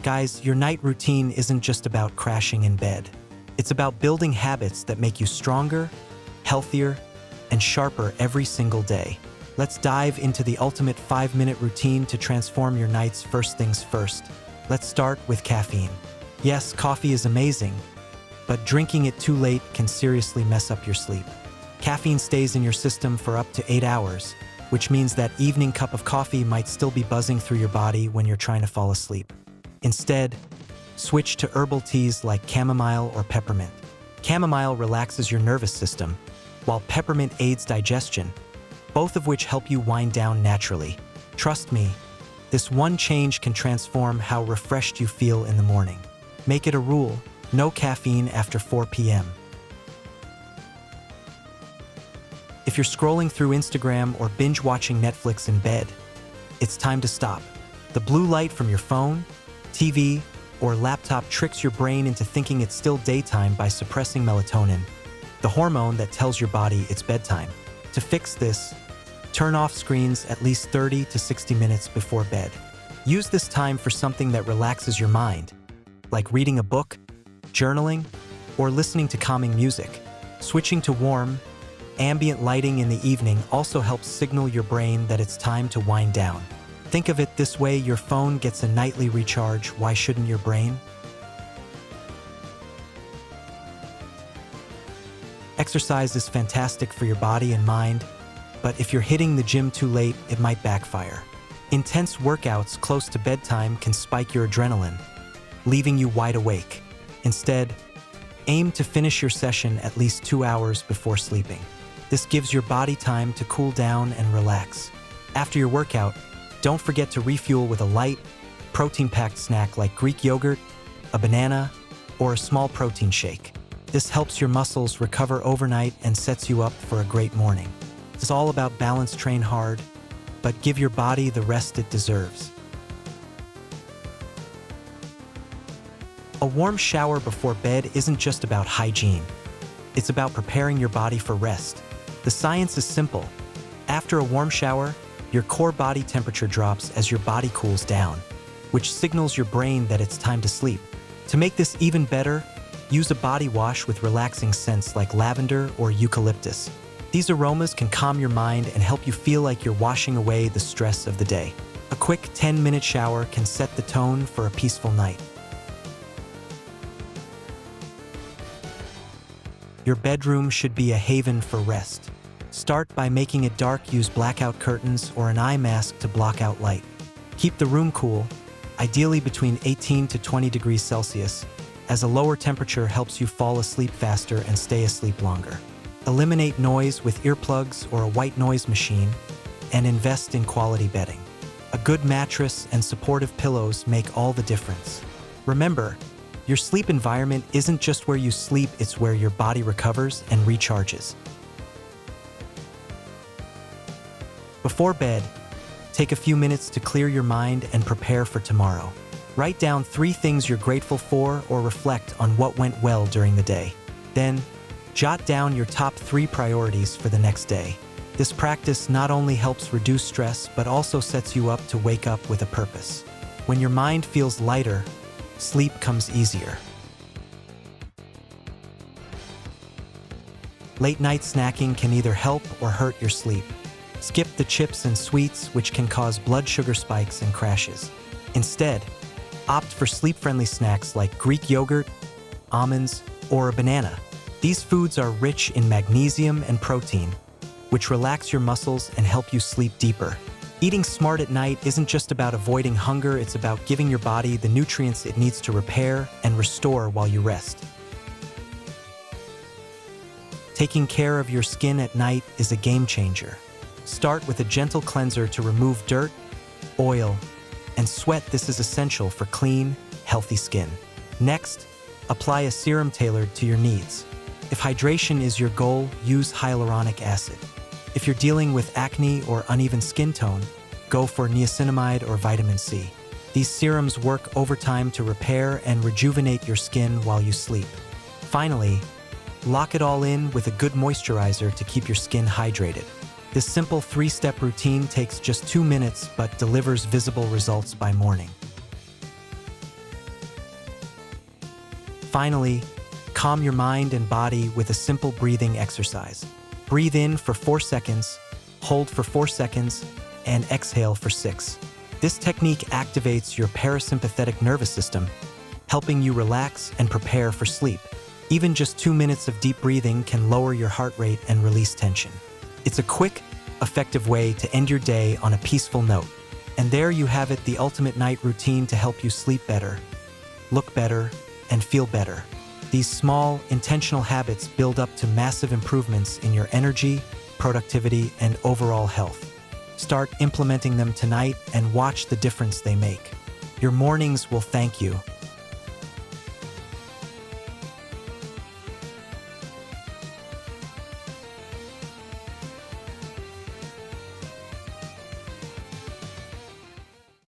Guys, your night routine isn't just about crashing in bed. It's about building habits that make you stronger, healthier, and sharper every single day. Let's dive into the ultimate 5-minute routine to transform your nights. First things first. Let's start with caffeine. Yes, coffee is amazing, but drinking it too late can seriously mess up your sleep. Caffeine stays in your system for up to 8 hours, which means that evening cup of coffee might still be buzzing through your body when you're trying to fall asleep. Instead, switch to herbal teas like chamomile or peppermint. Chamomile relaxes your nervous system, while peppermint aids digestion, both of which help you wind down naturally. Trust me, this one change can transform how refreshed you feel in the morning. Make it a rule: no caffeine after 4 p.m. If you're scrolling through Instagram or binge-watching Netflix in bed, it's time to stop. The blue light from your phone, TV, or laptop tricks your brain into thinking it's still daytime by suppressing melatonin, the hormone that tells your body it's bedtime. To fix this, turn off screens at least 30 to 60 minutes before bed. Use this time for something that relaxes your mind, like reading a book, journaling, or listening to calming music. Switching to warm, ambient lighting in the evening also helps signal your brain that it's time to wind down. Think of it this way: your phone gets a nightly recharge, why shouldn't your brain? Exercise is fantastic for your body and mind, but if you're hitting the gym too late, it might backfire. Intense workouts close to bedtime can spike your adrenaline, leaving you wide awake. Instead, aim to finish your session at least 2 hours before sleeping. This gives your body time to cool down and relax. After your workout, don't forget to refuel with a light, protein-packed snack like Greek yogurt, a banana, or a small protein shake. This helps your muscles recover overnight and sets you up for a great morning. It's all about balance. Train hard, but give your body the rest it deserves. A warm shower before bed isn't just about hygiene. It's about preparing your body for rest. The science is simple. After a warm shower, your core body temperature drops as your body cools down, which signals your brain that it's time to sleep. To make this even better, use a body wash with relaxing scents like lavender or eucalyptus. These aromas can calm your mind and help you feel like you're washing away the stress of the day. A quick 10-minute shower can set the tone for a peaceful night. Your bedroom should be a haven for rest. Start by making it dark. Use blackout curtains or an eye mask to block out light. Keep the room cool, ideally between 18 to 20 degrees Celsius, as a lower temperature helps you fall asleep faster and stay asleep longer. Eliminate noise with earplugs or a white noise machine, and invest in quality bedding. A good mattress and supportive pillows make all the difference. Remember, your sleep environment isn't just where you sleep, it's where your body recovers and recharges. Before bed, take a few minutes to clear your mind and prepare for tomorrow. Write down 3 things you're grateful for or reflect on what went well during the day. Then, jot down your top 3 priorities for the next day. This practice not only helps reduce stress, but also sets you up to wake up with a purpose. When your mind feels lighter, sleep comes easier. Late-night snacking can either help or hurt your sleep. Skip the chips and sweets, which can cause blood sugar spikes and crashes. Instead, opt for sleep-friendly snacks like Greek yogurt, almonds, or a banana. These foods are rich in magnesium and protein, which relax your muscles and help you sleep deeper. Eating smart at night isn't just about avoiding hunger, it's about giving your body the nutrients it needs to repair and restore while you rest. Taking care of your skin at night is a game changer. Start with a gentle cleanser to remove dirt, oil, and sweat. This is essential for clean, healthy skin. Next, apply a serum tailored to your needs. If hydration is your goal, use hyaluronic acid. If you're dealing with acne or uneven skin tone, go for niacinamide or vitamin C. These serums work overtime to repair and rejuvenate your skin while you sleep. Finally, lock it all in with a good moisturizer to keep your skin hydrated. This simple 3-step routine takes just 2 minutes but delivers visible results by morning. Finally, calm your mind and body with a simple breathing exercise. Breathe in for 4 seconds, hold for 4 seconds, and exhale for 6. This technique activates your parasympathetic nervous system, helping you relax and prepare for sleep. Even just 2 minutes of deep breathing can lower your heart rate and release tension. It's a quick, effective way to end your day on a peaceful note. And there you have it, the ultimate night routine to help you sleep better, look better, and feel better. These small, intentional habits build up to massive improvements in your energy, productivity, and overall health. Start implementing them tonight and watch the difference they make. Your mornings will thank you.